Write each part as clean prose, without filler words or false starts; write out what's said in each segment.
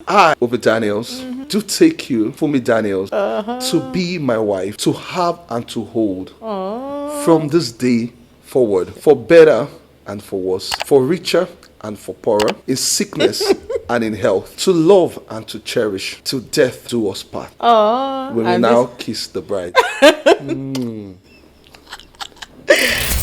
I, over Daniels, do take you, for me, Daniels, to be my wife, to have and to hold from this day forward, for better and for worse, for richer and for poorer, in sickness and in health, to love and to cherish, to death do us part. Oh, When we and now this. kiss the bride.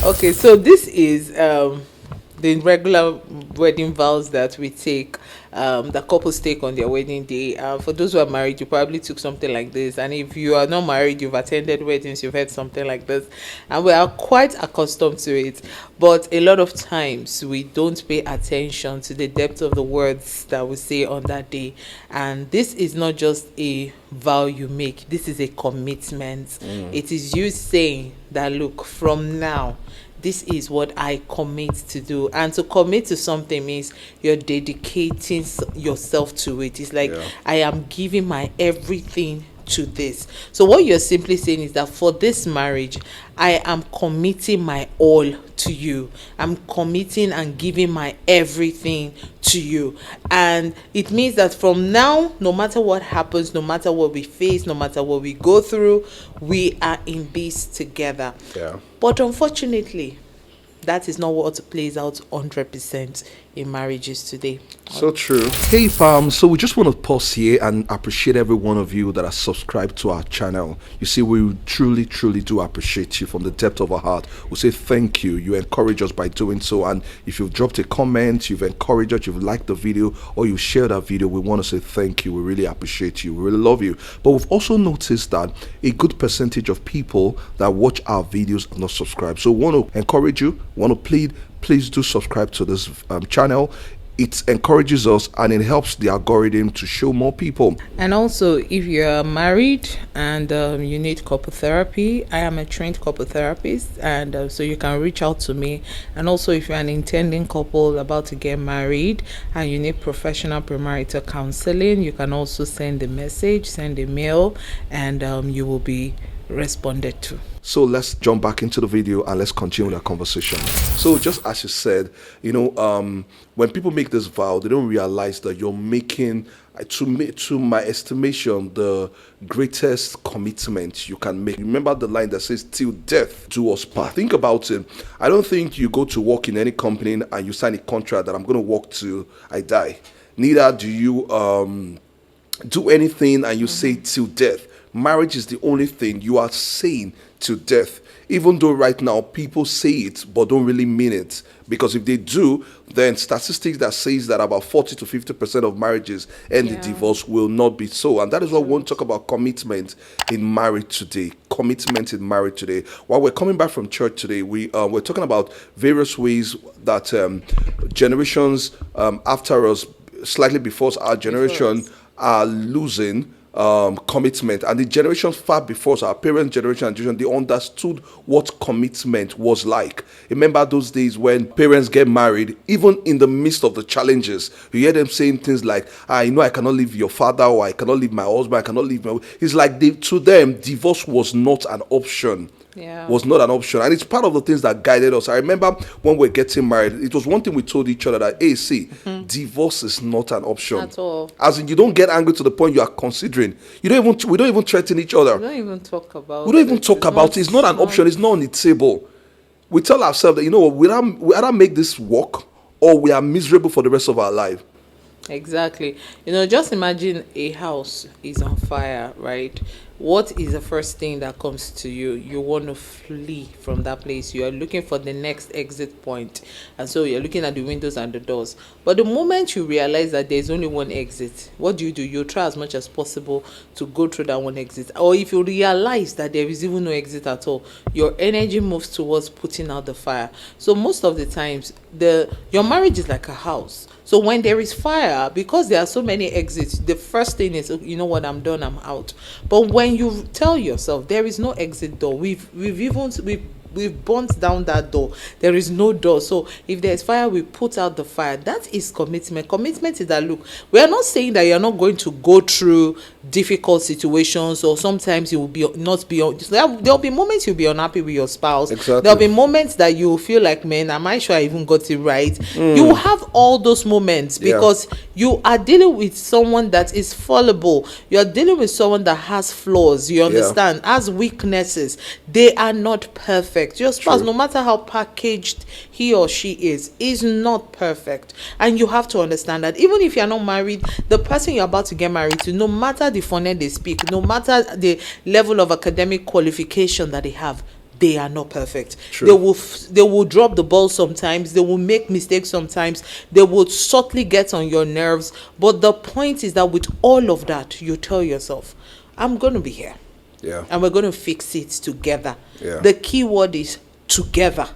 Okay, so this is the regular wedding vows that we take, that couples take on their wedding day. For those who are married, you probably took something like this, and if you are not married, you've attended weddings, you've heard something like this, and we are quite accustomed to it. But a lot of times we don't pay attention to the depth of the words that we say on that day, and this is not just a vow you make, this is a commitment. It is you saying that, look, from now, this is what I commit to do. And to commit to something means you're dedicating yourself to it. It's like, Yeah. I am giving my everything to this. So what you're simply saying is that for this marriage, I am committing my all to you. I'm committing and giving my everything to you. And it means that from now, no matter what happens, no matter what we face, no matter what we go through, we are in this together. Yeah. But unfortunately, that is not what plays out 100% in marriages today. So true. Hey fam, so we just want to pause here and appreciate every one of you that are subscribed to our channel. You see, we truly, truly do appreciate you from the depth of our heart. We say thank you. You encourage us by doing so, and if you've dropped a comment, you've encouraged us, you've liked the video, or you shared our video, we want to say thank you. We really appreciate you. We really love you. But we've also noticed that a good percentage of people that watch our videos are not subscribed. So we want to encourage you, want to plead, please do subscribe to this channel. It encourages us and it helps the algorithm to show more people. And also, if you're married and you need couple therapy, I am a trained couple therapist, and so you can reach out to me. And also, if you're an intending couple about to get married and you need professional premarital counseling, you can also send a message, send a mail, and you will be responded to. So let's jump back into the video and let's continue with our conversation. So just as you said, when people make this vow, they don't realize that you're making, to my estimation, the greatest commitment you can make. Remember the line that says, till death do us part. Think about it. I don't think you go to work in any company and you sign a contract that I'm going to work till I die. Neither do you do anything and you say till death. Marriage is the only thing you are saying to death, even though right now people say it but don't really mean it, because if they do, then statistics that says that about 40 to 50% of marriages end in divorce will not be so. And that is why we want to talk about commitment in marriage today. Commitment in marriage today. While we're coming back from church today, we're talking about various ways that generations after us, slightly before our generation, are losing commitment, and the generations far before us, our parents' generation and generation, they understood what commitment was like. Remember those days when parents get married, even in the midst of the challenges, you hear them saying things like, I cannot leave your father, or I cannot leave my husband, I cannot leave my... It's like to them, divorce was not an option. Was not an option, and it's part of the things that guided us. I remember when we're getting married, it was one thing we told each other, that, hey, see, divorce is not an option At all. As in, you don't get angry to the point you are considering. We don't even threaten each other. We don't even talk about it. It's not an option. It's not on the table. We tell ourselves that, we either make this work or we are miserable for the rest of our life. Exactly. Just imagine a house is on fire, right? What is the first thing that comes to you? You want to flee from that place. You are looking for the next exit point. And so you're looking at the windows and the doors. But the moment you realize that there's only one exit, what do? You try as much as possible to go through that one exit. Or if you realize that there is even no exit at all, your energy moves towards putting out the fire. So most of the times, your marriage is like a house. So when there is fire, because there are so many exits, the first thing is, you know what, I'm done, I'm out. But when you tell yourself there is no exit door, we've we've burnt down that door. There is no door. So if there's fire, we put out the fire. That is commitment. Commitment is that, look, we are not saying that you're not going to go through difficult situations, or sometimes you will be not be there'll be moments you'll be unhappy with your spouse. Exactly. There'll be moments that you feel like, man, am I sure I even got it right? You will have all those moments because you are dealing with someone that is fallible. You're dealing with someone that has flaws, you understand, has weaknesses. They are not perfect. Your spouse, no matter how packaged he or she is not perfect. And you have to understand that even if you're not married, the person you're about to get married to, no matter the phoneme they speak, no matter the level of academic qualification that they have, they are not perfect. They will drop the ball sometimes. They will make mistakes sometimes. They will subtly get on your nerves. But the point is that with all of that, you tell yourself, I'm going to be here. Yeah. And we're going to fix it together. Yeah. The key word is together.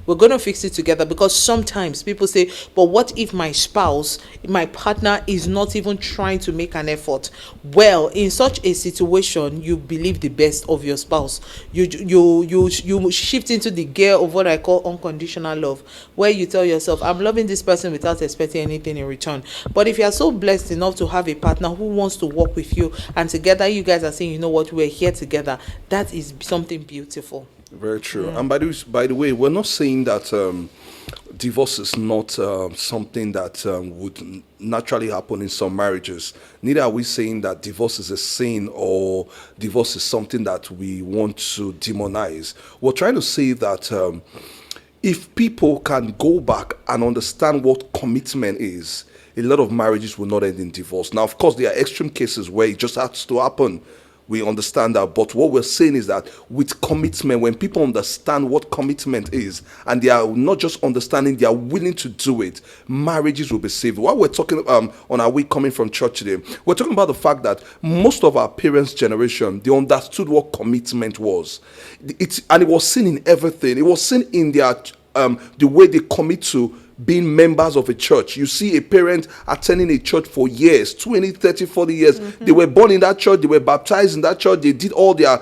We're going to fix it together, because sometimes people say, but what if my spouse, my partner, is not even trying to make an effort? Well, in such a situation, you believe the best of your spouse. You shift into the gear of what I call unconditional love, where you tell yourself, I'm loving this person without expecting anything in return. But if you are so blessed enough to have a partner who wants to work with you, and together you guys are saying, you know what, we're here together, that is something beautiful. Very true. And by the way, we're not saying that divorce is not something that would naturally happen in some marriages. Neither are we saying that divorce is a sin or divorce is something that we want to demonize. We're trying to say that if people can go back and understand what commitment is, a lot of marriages will not end in divorce. Now, of course, there are extreme cases where it just has to happen. We understand that, but what we're saying is that with commitment, when people understand what commitment is, and they are not just understanding, they are willing to do it, marriages will be saved. While we're talking on our way coming from church today, we're talking about the fact that most of our parents' generation, they understood what commitment was. And it was seen in everything. It was seen in their the way they commit to being members of a church. You see a parent attending a church for years, 20, 30, 40 years. They were born in that church. They were baptized in that church. They did all their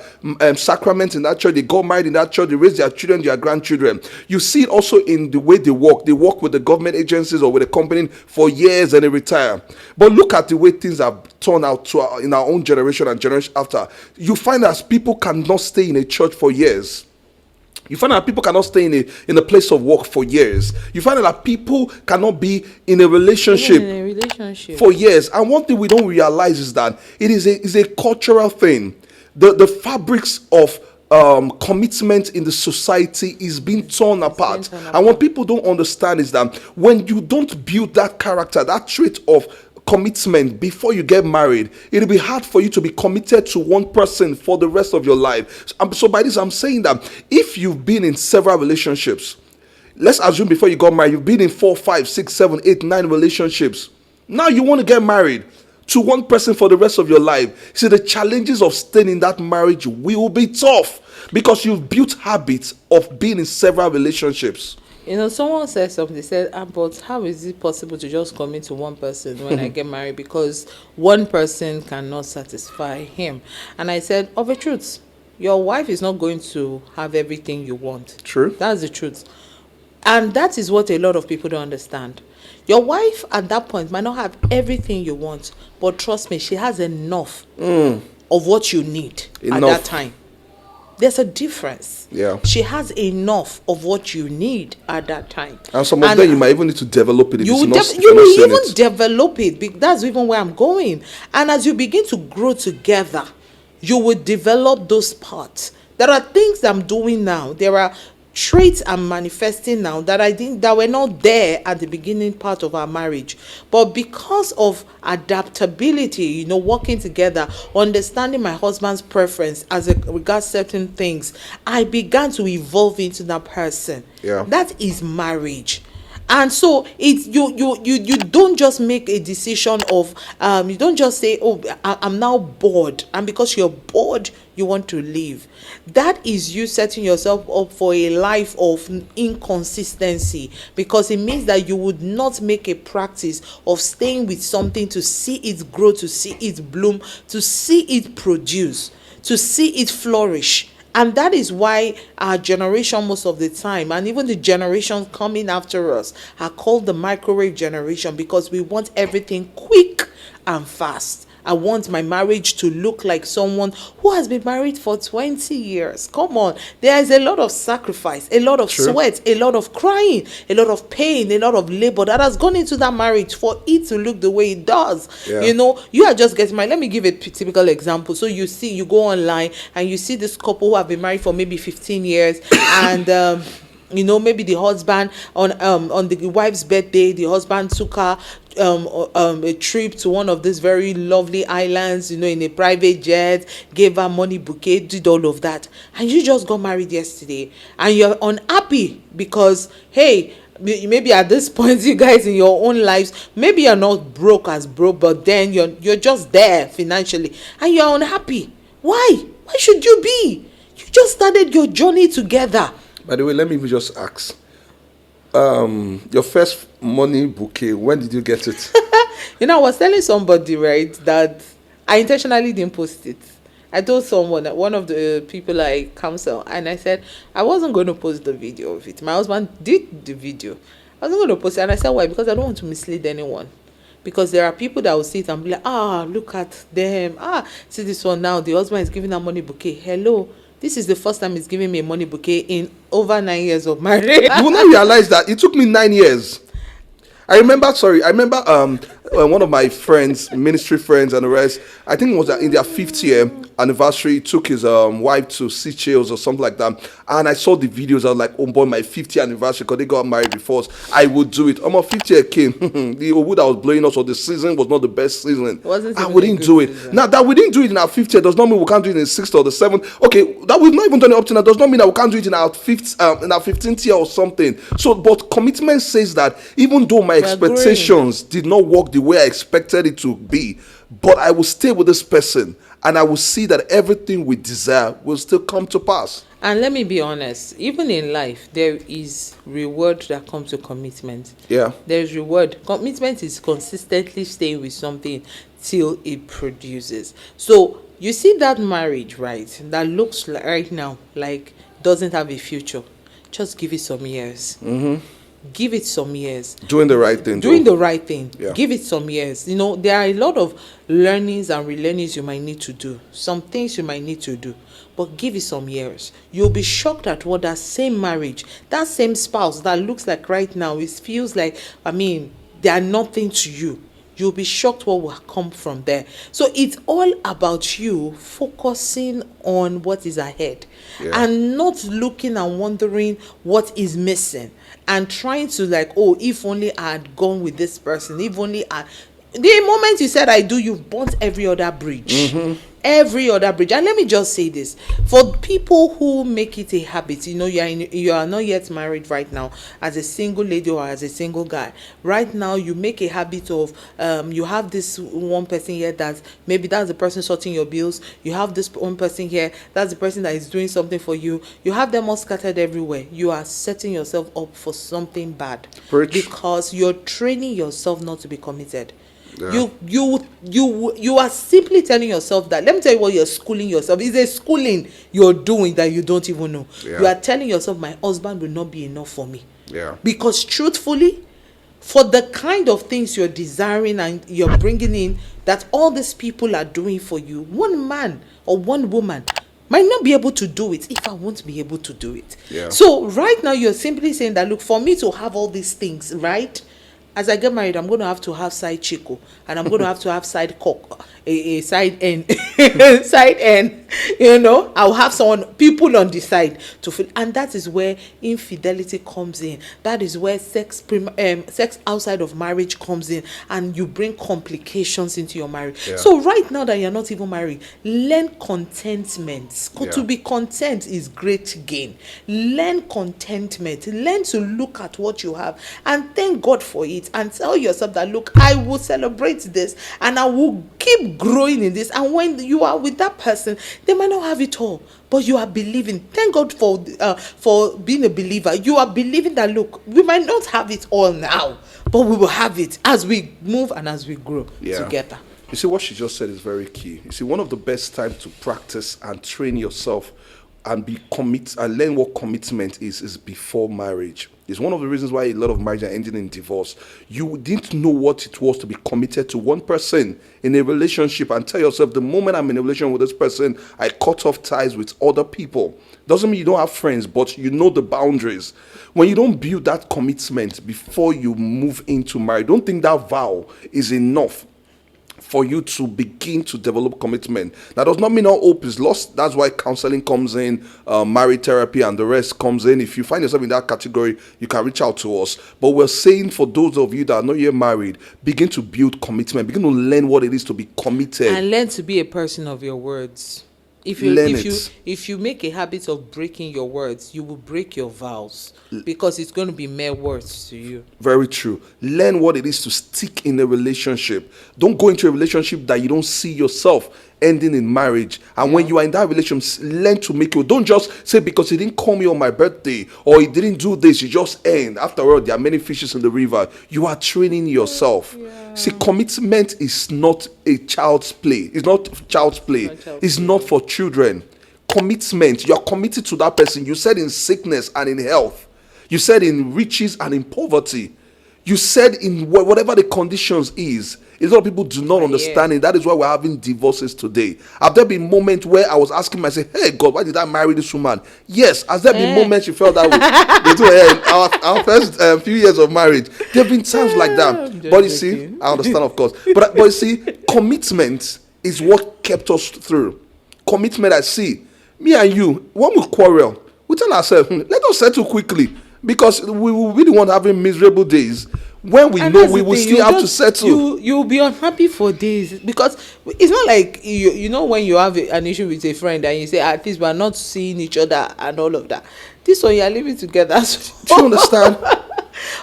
sacraments in that church. They got married in that church. They raised their children, their grandchildren. You see it also in the way they work. They work with the government agencies or with the company for years and they retire. But look at the way things have turned out in our own generation and generation after. You find that people cannot stay in a church for years. You find that people cannot stay in a place of work for years. You find that people cannot be in a relationship for years. And one thing we don't realize is that it is a cultural thing. The fabrics of commitment in the society is being torn apart. And what people don't understand is that when you don't build that character, that trait of commitment before you get married, it'll be hard for you to be committed to one person for the rest of your life. So by this, I'm saying that if you've been in several relationships, let's assume before you got married, you've been in 4, 5, 6, 7, 8, 9 relationships. Now you want to get married to one person for the rest of your life. See, the challenges of staying in that marriage will be tough because you've built habits of being in several relationships. You know, someone said something. They said, but how is it possible to just commit to one person when I get married? Because one person cannot satisfy him. And I said, of a truth, your wife is not going to have everything you want. True. That's the truth. And that is what a lot of people don't understand. Your wife at that point might not have everything you want, but trust me, she has enough of what you need at that time. There's a difference. Yeah. She has enough of what you need at that time. And some of them you might even need to develop it. You will even develop it. That's even where I'm going. And as you begin to grow together, you will develop those parts. There are things I'm doing now. There are traits I'm manifesting now that I think that were not there at the beginning part of our marriage, but because of adaptability, working together, understanding my husband's preference as it regards certain things, I began to evolve into that person. That is marriage. And so it's you don't just make a decision of you don't just say, oh, I'm now bored, and because you're bored you want to leave. That is you setting yourself up for a life of inconsistency, because it means that you would not make a practice of staying with something to see it grow, to see it bloom, to see it produce, to see it flourish. And that is why our generation, most of the time, and even the generation coming after us, are called the microwave generation, because we want everything quick and fast. I want my marriage to look like someone who has been married for 20 years. Come on. There is a lot of sacrifice, a lot of sweat, a lot of crying, a lot of pain, a lot of labor that has gone into that marriage for it to look the way it does. You know, you are just getting married. Let me give a typical example. So you see, you go online and you see this couple who have been married for maybe 15 years and you know, maybe the husband on the wife's birthday, the husband took her a trip to one of these very lovely islands, you know, in a private jet, gave her money bouquet, did all of that, and you just got married yesterday and you're unhappy because, hey, maybe at this point, you guys in your own lives, maybe you're not broke, but then you're just there financially and you're unhappy. Why should you be? You just started your journey together. By the way, let me just ask. Your first money bouquet, when did you get it? You know, I was telling somebody, right, that I intentionally didn't post it. I told someone, one of the people I counsel, and I said, I wasn't going to post the video of it. My husband did the video. I wasn't going to post it. And I said, why? Because I don't want to mislead anyone. Because there are people that will see it and be like, look at them. See this one now. The husband is giving her money bouquet. Hello. This is the first time he's giving me a money bouquet in over 9 years of marriage. You will not realize that it took me 9 years. I remember one of my friends, ministry friends and the rest, I think it was in their 5th year anniversary, he took his wife to 𝐓𝐢𝐥𝐥 or something like that. And I saw the videos, I was like, oh boy, my 5th year anniversary, because they got married before us, I would do it. My 5th year came, the wood that was blowing us, or the season was not the best season. We didn't do it. Season. Now that we didn't do it in our 5th year does not mean we can't do it in the 6th or the 7th. Okay, that we've not even done it up to now does not mean that we can't do it in our 15th year or something. So, but commitment says that even though my expectations did not work the way I expected it to be, but I will stay with this person and I will see that everything we desire will still come to pass. And let me be honest, even in life, there is reward that comes to commitment. Yeah. There is reward. Commitment is consistently staying with something till it produces. So you see that marriage, right, that looks like right now like doesn't have a future. Just give it some years. Mm-hmm. Give it some years. Doing the right thing. The right thing. Yeah. Give it some years. You know, there are a lot of learnings and relearnings you might need to do. Some things you might need to do. But give it some years. You'll be shocked at what that same marriage, that same spouse that looks like right now, it feels like, they are nothing to you. You'll be shocked what will come from there. So it's all about you focusing on what is ahead and not looking and wondering what is missing and trying to if only I had gone with this person, if only the moment you said I do, you've burnt every other bridge. Mm-hmm. Every other bridge. And let me just say this, for people who make it a habit, you are not yet married right now, as a single lady or as a single guy, right now you make a habit of you have this one person here that maybe that's the person sorting your bills, you have this one person here, that's the person that is doing something for you, you have them all scattered everywhere. You are setting yourself up for something bad. Preach. Because you're training yourself not to be committed. Yeah. You are simply telling yourself that. Let me tell you what you're schooling yourself. It's a schooling you're doing that you don't even know. Yeah. You are telling yourself, my husband will not be enough for me. Yeah. Because truthfully, for the kind of things you're desiring and you're bringing in, that all these people are doing for you, one man or one woman might not be able to do it if I won't be able to do it. Yeah. So right now you're simply saying that, look, for me to have all these things, right? As I get married, I'm going to have side chico, and I'm going to have side cock, a side end, side end. I'll have people on the side to feel, and that is where infidelity comes in. That is where sex outside of marriage comes in, and you bring complications into your marriage. Yeah. So right now that you're not even married, learn contentment. Yeah. To be content is great gain. Learn contentment. Learn to look at what you have and thank God for it, and tell yourself that, look, I will celebrate this and I will keep growing in this. And when you are with that person, they might not have it all, but you are believing. Thank God for being a believer. You are believing that, look, we might not have it all now, but we will have it as we move and as we grow together. You see, what she just said is very key. You see, one of the best times to practice and train yourself and learn what commitment is before marriage. It's one of the reasons why a lot of marriages are ending in divorce. You didn't know what it was to be committed to one person in a relationship and tell yourself, the moment I'm in a relationship with this person, I cut off ties with other people. Doesn't mean you don't have friends, but you know the boundaries. When you don't build that commitment before you move into marriage, don't think that vow is enough for you to begin to develop commitment. That does not mean all hope is lost. That's why counseling comes in, marriage therapy and the rest comes in. If you find yourself in that category, you can reach out to us. But we're saying for those of you that are not yet married, begin to build commitment. Begin to learn what it is to be committed. And learn to be a person of your words. If you make a habit of breaking your words, you will break your vows, because it's going to be mere words to you. Very true. Learn what it is to stick in a relationship. Don't go into a relationship that you don't see yourself ending in marriage. And when you are in that relationship, learn to make it. Don't just say because he didn't call me on my birthday or he didn't do this, you just end. After all, there are many fishes in the river. You are training yourself. See, commitment is not a child's play. It's not child's play. It's not for children. Commitment, you are committed to that person. You said in sickness and in health. You said in riches and in poverty. You said in whatever the conditions is. A lot of people do not understand it. That is why we're having divorces today. Have there been moments where I was asking myself, hey God, why did I marry this woman? Yes. Has there been moments you felt that way? Our first few years of marriage, there have been times like that. But you see, I understand, of course. But you see, commitment is what kept us through. Commitment, I see. Me and you, when we quarrel, we tell ourselves, let us settle quickly. Because we will be the one having miserable days when we know we will still have to settle. You'll be unhappy for days, because it's not like you know when you have an issue with a friend and you say at least we're not seeing each other and all of that. This one you're living together. Do you understand?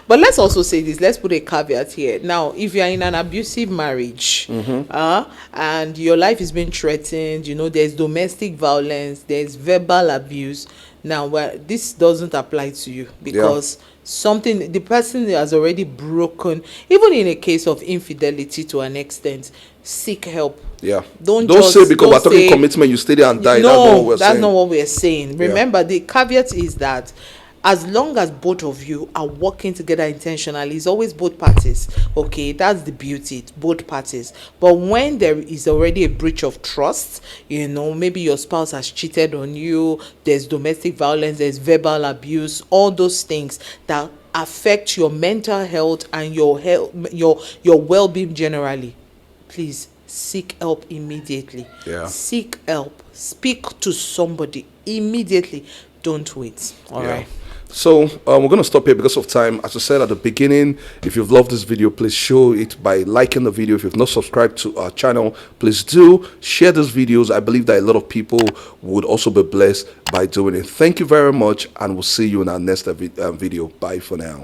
But let's also say this. Let's put a caveat here. Now, if you are in an abusive marriage, and your life is being threatened, there's domestic violence, there's verbal abuse. Now, this doesn't apply to you, because the person has already broken. Even in a case of infidelity to an extent, seek help. Yeah. Don't say because we're talking commitment, you stay there and die. No, that's not what we're saying. Remember, the caveat is that as long as both of you are working together intentionally, it's always both parties. Okay, that's the beauty, it's both parties. But when there is already a breach of trust, maybe your spouse has cheated on you, there's domestic violence, there's verbal abuse, all those things that affect your mental health and your well-being generally, please seek help immediately. Seek help. Speak to somebody immediately. Don't wait. All right. So we're going to stop here because of time. As I said at the beginning, if you've loved this video, please show it by liking the video. If you've not subscribed to our channel, please do share these videos. I believe that a lot of people would also be blessed by doing it. Thank you very much, and we'll see you in our next video. Bye for now.